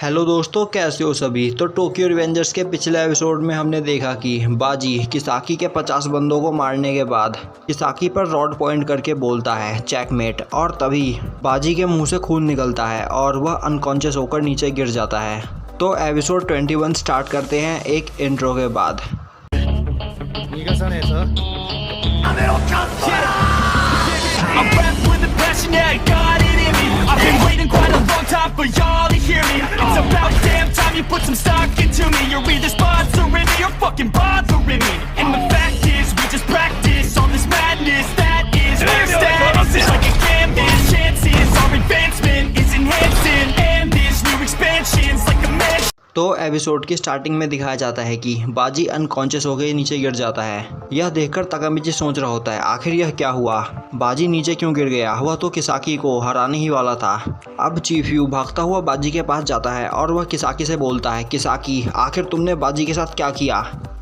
Hello दोस्तों, कैसे हो सभी। तो टोक्यो रिवेंजर्स के पिछले एपिसोड में हमने देखा कि बाजी किसाकी के 50 बंदों को मारने के बाद किसाकी पर रॉड पॉइंट करके बोलता है चेकमेट, और तभी बाजी के मुंह से खून निकलता है और वह अनकॉन्शियस होकर नीचे गिर जाता है। तो एपिसोड 21 स्टार्ट करते हैं एक इंट्रो के बाद। I've been waiting quite a long time for y'all to hear me. It's about damn time you put some stock into me. You're either sponsoring me or fucking bothering me. And the fact is, we just practice all this madness. That is where status is like a canvas. Chances our advancement is enhancing, and this new expansion's like a man. तो episode की starting में दिखाया जाता है कि बाजी unconscious होकर नीचे गिर जाता है। यह देखकर ताकामिची सोच रहा होता है आखिर यह क्या हुआ, बाजी नीचे क्यों गिर गया, वह तो किसाकी को हराने ही वाला था। अब चीफ यू भागता हुआ बाजी के पास जाता है और वह किसाकी से बोलता है, किसाकी आखिर तुमने बाजी के साथ क्या किया।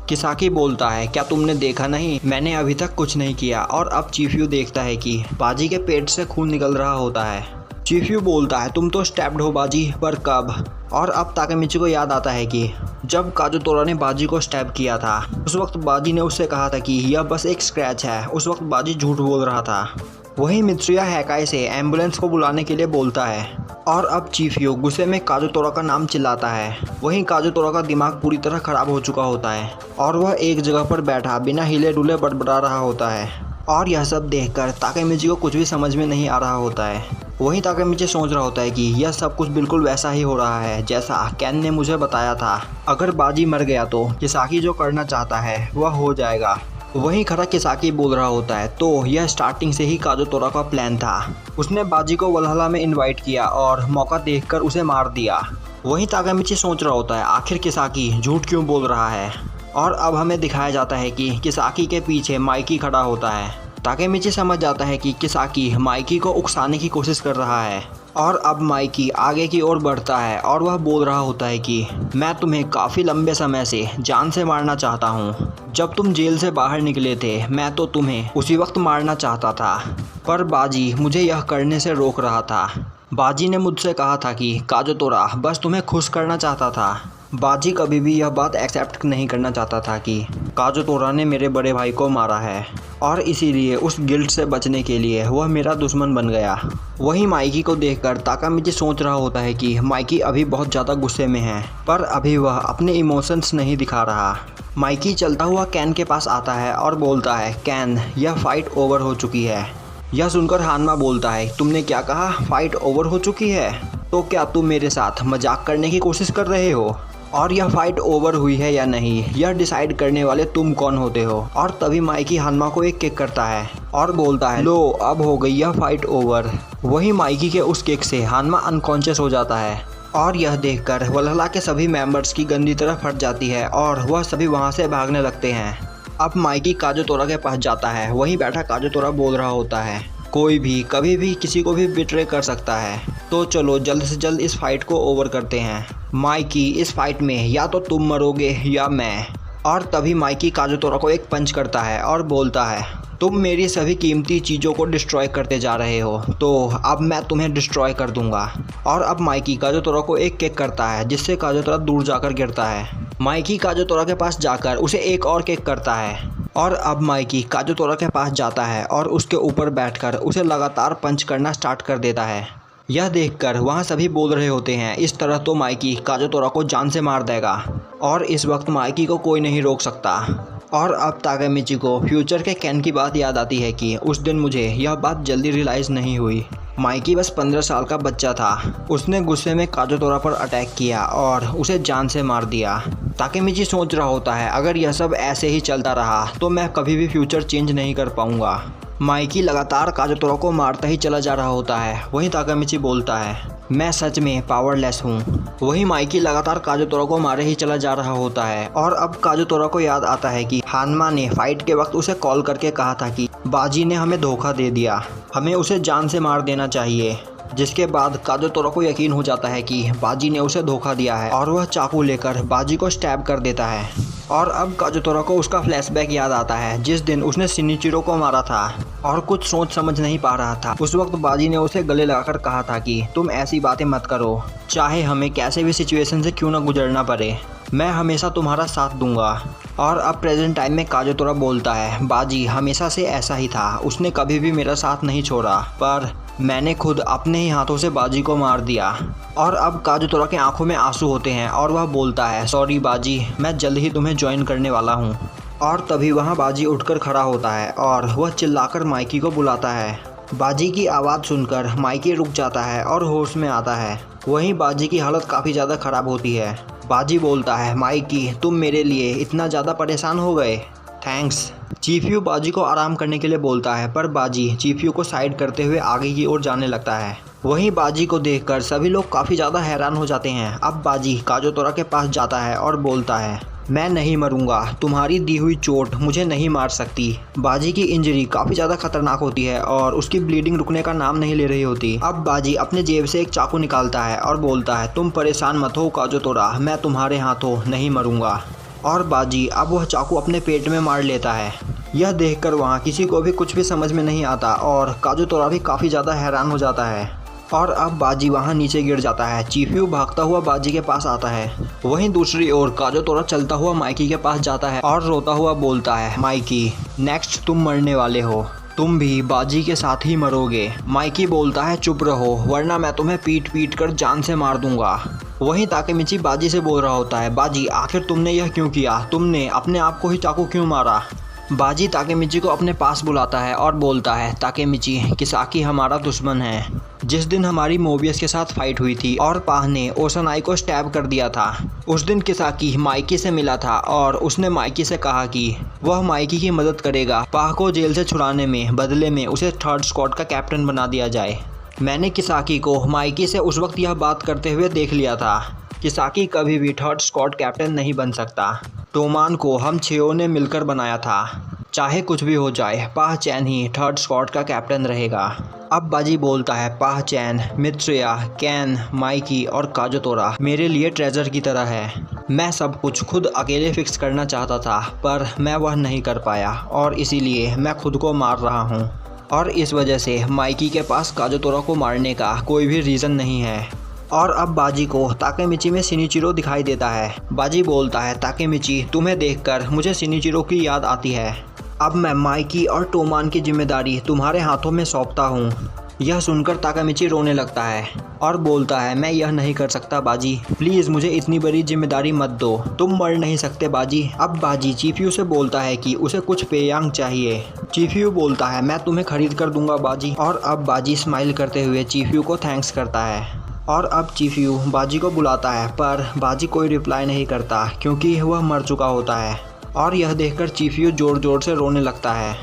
किसाकी बोलता है, क्या तुमने देखा नहीं, मैंने अभी तक कुछ नहीं किया। और अब चीफ यू देखता है कि बाजी के पेट से खून निकल रहा होता है। चीफ यू बोलता है, तुम तो स्टैप्ड हो बाजी, पर कब। और अब ताकामिची को याद आता है कि जब काजुतोरा ने बाजी को स्टैब किया था उस वक्त बाजी ने उससे कहा था कि यह बस एक स्क्रैच है। उस वक्त बाजी झूठ बोल रहा था। वहीं मित्सुया हैकाई से एम्बुलेंस को बुलाने के लिए बोलता है। और अब चीफ यू गुस्से में काजुतोरा का नाम चिल्लाता है। वहीं काजुतोरा का दिमाग पूरी तरह खराब हो चुका होता है और वह एक जगह पर बैठा बिना हिले डुले बड़बड़ा रहा होता है। और यह सब देखकर ताकामिची को कुछ भी समझ में नहीं आ रहा होता है। वहीं ताकामिची सोच रहा होता है कि यह सब कुछ बिल्कुल वैसा ही हो रहा है जैसा कैन ने मुझे बताया था। अगर बाजी मर गया तो किसाकी जो करना चाहता है वह हो जाएगा। वहीं खड़ा किसाकी बोल रहा होता है, तो यह स्टार्टिंग से ही काजुतोरा का प्लान था। उसने बाजी को वलहला में इनवाइट किया और मौका देखकर उसे मार दिया। वहीं ताकामिची सोच रहा होता है आखिर किसाकी झूठ क्यों बोल रहा है। और अब हमें दिखाया जाता है कि किसाकी के पीछे माइकी खड़ा होता है। ताकेमिची समझ जाता है कि किसाकी माइकी को उकसाने की कोशिश कर रहा है। और अब माइकी आगे की ओर बढ़ता है और वह बोल रहा होता है कि मैं तुम्हें काफ़ी लंबे समय से जान से मारना चाहता हूँ। जब तुम जेल से बाहर निकले थे मैं तो तुम्हें उसी वक्त मारना चाहता था, पर बाजी मुझे यह करने से रोक रहा था। बाजी ने मुझसे कहा था कि काजुतोरा बस तुम्हें खुश करना चाहता था। बाजी कभी भी यह बात एक्सेप्ट नहीं करना चाहता था कि काजुतोरा ने मेरे बड़े भाई को मारा है, और इसीलिए उस गिल्ट से बचने के लिए वह मेरा दुश्मन बन गया। वहीं माइकी को देखकर ताकामिची सोच रहा होता है कि माइकी अभी बहुत ज़्यादा गुस्से में है, पर अभी वह अपने इमोशंस नहीं दिखा रहा। माइकी चलता हुआ कैन के पास आता है और बोलता है, कैन यह फाइट ओवर हो चुकी है। यह सुनकर हानमा बोलता है, तुमने क्या कहा, फाइट ओवर हो चुकी है? तो क्या तुम मेरे साथ मजाक करने की कोशिश कर रहे हो? और यह फाइट ओवर हुई है या नहीं यह डिसाइड करने वाले तुम कौन होते हो। और तभी माइकी हानमा को एक किक करता है और बोलता है, लो अब हो गई यह फाइट ओवर। वहीं माइकी के उस किक से हानमा अनकॉन्शियस हो जाता है। और यह देखकर वलहला के सभी मेंबर्स की गंदी तरह फट जाती है और वह सभी वहां से भागने लगते हैं। अब माइकी काजुतोरा के पास जाता है। वहीं बैठा काजुतोरा बोल रहा होता है, कोई भी कभी भी किसी को भी बिट्रे कर सकता है, तो चलो जल्द से जल्द इस फाइट को ओवर करते हैं। माइकी इस फाइट में या तो तुम मरोगे या मैं। और तभी माइकी काजुतोरा को एक पंच करता है और बोलता है, तुम मेरी सभी कीमती चीज़ों को डिस्ट्रॉय करते जा रहे हो, तो अब मैं तुम्हें डिस्ट्रॉय कर दूंगा। और अब माइकी काजुतोरा को एक किक करता है जिससे काजुतोरा दूर जाकर गिरता है। माइकी काजुतोरा के पास जाकर उसे एक और किक करता है। और अब माइकी काजुतोरा के पास जाता है और उसके ऊपर बैठकर उसे लगातार पंच करना स्टार्ट कर देता है। यह देखकर वहाँ सभी बोल रहे होते हैं, इस तरह तो माइकी काजुतोरा को जान से मार देगा और इस वक्त माइकी को कोई नहीं रोक सकता। और अब ताकामिची को फ्यूचर के कैन की बात याद आती है कि उस दिन मुझे यह बात जल्दी रियलाइज़ नहीं हुई। माइकी बस 15 साल का बच्चा था। उसने गुस्से में काजुतोरा पर अटैक किया और उसे जान से मार दिया। ताकेमिची सोच रहा होता है अगर यह सब ऐसे ही चलता रहा तो मैं कभी भी फ्यूचर चेंज नहीं कर पाऊंगा। माइकी लगातार काजुतोरा को मारता ही चला जा रहा होता है। वहीं ताकामिची बोलता है, मैं सच में पावरलेस हूँ। वहीं माइकी लगातार काजुतोरा को मारे ही चला जा रहा होता है। और अब काजुतोरा को याद आता है कि हानमा ने फाइट के वक्त उसे कॉल करके कहा था कि बाजी ने हमें धोखा दे दिया, हमें उसे जान से मार देना चाहिए। जिसके बाद काजोतोरा को यकीन हो जाता है कि बाजी ने उसे धोखा दिया है और वह चाकू लेकर बाजी को स्टैब कर देता है। और अब काजोतोरा को उसका फ्लैशबैक याद आता है जिस दिन उसने शिनिचिरो को मारा था और कुछ सोच समझ नहीं पा रहा था। उस वक्त बाजी ने उसे गले लगाकर कहा था कि तुम ऐसी बातें मत करो, चाहे हमें कैसे भी सिचुएशन से क्यों ना गुजरना पड़े, मैं हमेशा तुम्हारा साथ दूंगा। और अब प्रेजेंट टाइम में काजोतोरा बोलता है बाजी हमेशा से ऐसा ही था, उसने कभी भी मेरा साथ नहीं छोड़ा, पर मैंने खुद अपने ही हाथों से बाजी को मार दिया। और अब काजोतोरा की आंखों में आंसू होते हैं और वह बोलता है सॉरी बाजी, मैं जल्द ही तुम्हें ज्वाइन करने वाला हूँ। और तभी वहाँ बाजी उठकर खड़ा होता है और वह चिल्लाकर माइकी को बुलाता है। बाजी की आवाज़ सुनकर माइकी रुक जाता है और होश में आता है। वहीं बाजी की हालत काफ़ी ज़्यादा ख़राब होती है। बाजी बोलता है माइकी तुम मेरे लिए इतना ज़्यादा परेशान हो गए, थैंक्स। चीफयू बाजी को आराम करने के लिए बोलता है पर बाजी चीफयू को साइड करते हुए आगे की ओर जाने लगता है। वहीं बाजी को देखकर सभी लोग काफ़ी ज़्यादा हैरान हो जाते हैं। अब बाजी काजोतोरा के पास जाता है और बोलता है मैं नहीं मरूंगा, तुम्हारी दी हुई चोट मुझे नहीं मार सकती। बाजी की इंजरी काफ़ी ज़्यादा खतरनाक होती है और उसकी ब्लीडिंग रुकने का नाम नहीं ले रही होती। अब बाजी अपने जेब से एक चाकू निकालता है और बोलता है तुम परेशान मत हो काजोतोरा, मैं तुम्हारे हाथों नहीं मरूंगा। और बाजी अब वह चाकू अपने पेट में मार लेता है। यह देखकर वहाँ किसी को भी कुछ भी समझ में नहीं आता और काजोतोरा भी काफ़ी ज़्यादा हैरान हो जाता है। और अब बाजी वहाँ नीचे गिर जाता है। चीफयू भागता हुआ बाजी के पास आता है। वहीं दूसरी ओर काजोतोरा चलता हुआ माइकी के पास जाता है और रोता हुआ बोलता है माइकी नेक्स्ट तुम मरने वाले हो, तुम भी बाजी के साथ ही मरोगे। माइकी बोलता है चुप रहो वरना मैं तुम्हें पीट पीट कर जान से मार दूंगा। वहीं ताकेमिची बाजी से बोल रहा होता है बाजी आखिर तुमने यह क्यों किया, तुमने अपने आप को ही चाकू क्यों मारा। बाजी ताकेमिची को अपने पास बुलाता है और बोलता है ताकेमिची किसाकी हमारा दुश्मन है। जिस दिन हमारी मोबियस के साथ फाइट हुई थी और पाह ने ओसानाई को स्टैब कर दिया था, उस दिन किसाकी माइकी से मिला था और उसने माइकी से कहा कि वह माइकी की मदद करेगा पाह को जेल से छुड़ाने में, बदले में उसे थर्ड स्क्वाड का कैप्टन बना दिया जाए। मैंने किसाकी को माइकी से उस वक्त यह बात करते हुए देख लिया था। किसाकी कभी भी थर्ड स्क्वाड कैप्टन नहीं बन सकता। टोमान को हम छेओ ने मिलकर बनाया था। चाहे कुछ भी हो जाए पाह चैन ही थर्ड स्क्वाड का कैप्टन रहेगा। अब बाजी बोलता है पाह चैन, मित्रेया, कैन, माइकी और काजोतोरा मेरे लिए ट्रेजर की तरह है। मैं सब कुछ खुद अकेले फिक्स करना चाहता था पर मैं वह नहीं कर पाया और इसीलिए मैं खुद को मार रहा हूँ। और इस वजह से माइकी के पास काजोतोरा को मारने का कोई भी रीज़न नहीं है। और अब बाजी को ताकेमिची में शिनिचिरो दिखाई देता है। बाजी बोलता है ताकेमिची तुम्हें देखकर मुझे शिनिचिरो की याद आती है। अब मैं माइकी और टोमान की जिम्मेदारी तुम्हारे हाथों में सौंपता हूँ। यह सुनकर ताकेमिची रोने लगता है और बोलता है मैं यह नहीं कर सकता बाजी, प्लीज़ मुझे इतनी बड़ी जिम्मेदारी मत दो, तुम मर नहीं सकते बाजी। अब बाजी चीफयू से बोलता है कि उसे कुछ पेयांग चाहिए। चीफयू बोलता है मैं तुम्हें खरीद कर दूंगा बाजी। और अब बाजी स्माइल करते हुए चीफयू को थैंक्स करता है। और अब चीफयू बाजी को बुलाता है पर बाजी कोई रिप्लाई नहीं करता क्योंकि वह मर चुका होता है। और यह देखकर चीफयू ज़ोर ज़ोर से रोने लगता है।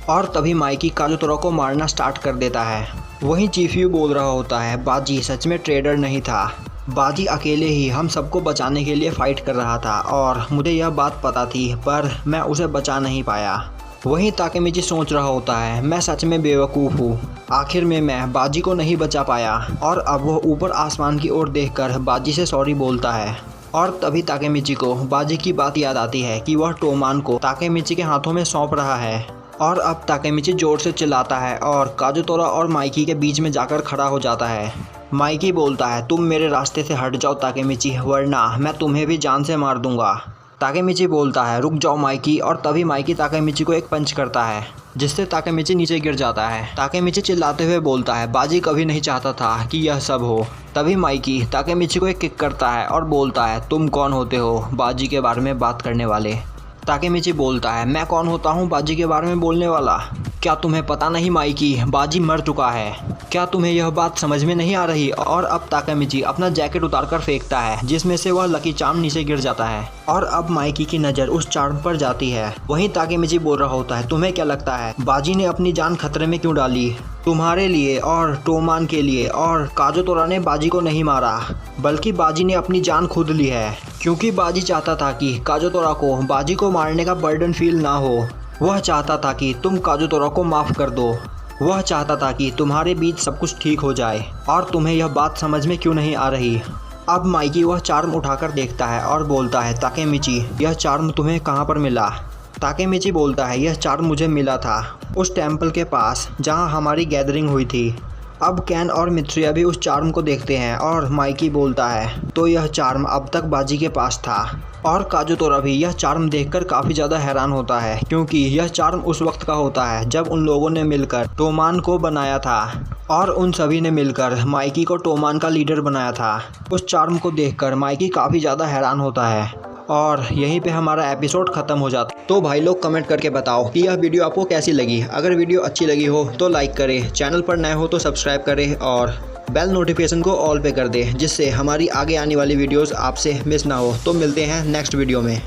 और तभी माइकी काजोतोरा को मारना स्टार्ट कर देता है। वहीं चीफयू बोल रहा होता है बाजी सच में ट्रेडर नहीं था, बाजी अकेले ही हम सबको बचाने के लिए फ़ाइट कर रहा था और मुझे यह बात पता थी पर मैं उसे बचा नहीं पाया। वहीं ताकेमिची सोच रहा होता है मैं सच में बेवकूफ़ हूँ, आखिर में मैं बाजी को नहीं बचा पाया। और अब वह ऊपर आसमान की ओर देखकर बाजी से सॉरी बोलता है। और तभी ताकेमिची को बाजी की बात याद आती है कि वह टोमान को ताकेमिची के हाथों में सौंप रहा है। और अब ताकेमिची जोर से चिल्लाता है और काजोतोरा और माइकी के बीच में जाकर खड़ा हो जाता है। माइकी बोलता है तुम मेरे रास्ते से हट जाओ ताकेमिची वरना मैं तुम्हें भी जान से मार दूंगा। ताकेमिची बोलता है रुक जाओ माइकी। और तभी माइकी ताकेमिची को एक पंच करता है जिससे ताकेमिची नीचे गिर जाता है। ताकेमिची चिल्लाते हुए बोलता है बाजी कभी नहीं चाहता था कि यह सब हो। तभी माइकी ताकेमिची को एक किक करता है और बोलता है तुम कौन होते हो बाजी के बारे में बात करने वाले। ताकेमिची बोलता है मैं कौन होता हूँ बाजी के बारे में बोलने वाला, क्या तुम्हें पता नहीं माइकी बाजी मर चुका है, क्या तुम्हें यह बात समझ में नहीं आ रही। और अब ताकेमिची अपना जैकेट उतारकर फेंकता है जिसमें से वह लकी चार्म नीचे गिर जाता है। और अब माइकी की नज़र उस चार्म पर जाती है। वहीं ताकेमिची बोल रहा होता है तुम्हें क्या लगता है बाजी ने अपनी जान खतरे में क्यों डाली, तुम्हारे लिए और टोमान के लिए। और काजोतोरा ने बाजी को नहीं मारा बल्कि बाजी ने अपनी जान खुद ली है क्योंकि बाजी चाहता था कि काजोतोरा को बाजी को मारने का बर्डन फील ना हो। वह चाहता था कि तुम काजोतोरा को माफ़ कर दो। वह चाहता था कि तुम्हारे बीच सब कुछ ठीक हो जाए और तुम्हें यह बात समझ में क्यों नहीं आ रही। अब माइकी वह चार्म उठाकर देखता है और बोलता है, ताकेमिची यह चार्म तुम्हें कहाँ पर मिला? ताकेमिची बोलता है, यह चार्म मुझे मिला था उस टेम्पल के पास जहाँ हमारी गैदरिंग हुई थी। अब कैन और मित्रिया भी उस चार्म को देखते हैं और माइकी बोलता है, तो यह चार्म अब तक बाजी के पास था। और काजुतोरा भी यह चार्म देखकर काफ़ी ज़्यादा हैरान होता है, क्योंकि यह चार्म उस वक्त का होता है जब उन लोगों ने मिलकर टोमान को बनाया था और उन सभी ने मिलकर माइकी को टोमान का लीडर बनाया था। उस चार्म को देखकर माइकी काफ़ी ज़्यादा हैरान होता है और यहीं पे हमारा एपिसोड ख़त्म हो जाता है। तो भाई लोग कमेंट करके बताओ कि यह वीडियो आपको कैसी लगी। अगर वीडियो अच्छी लगी हो तो लाइक करें, चैनल पर नए हो तो सब्सक्राइब करें और बेल नोटिफिकेशन को ऑल पे कर दें, जिससे हमारी आगे आने वाली वीडियोस आपसे मिस ना हो। तो मिलते हैं नेक्स्ट वीडियो में।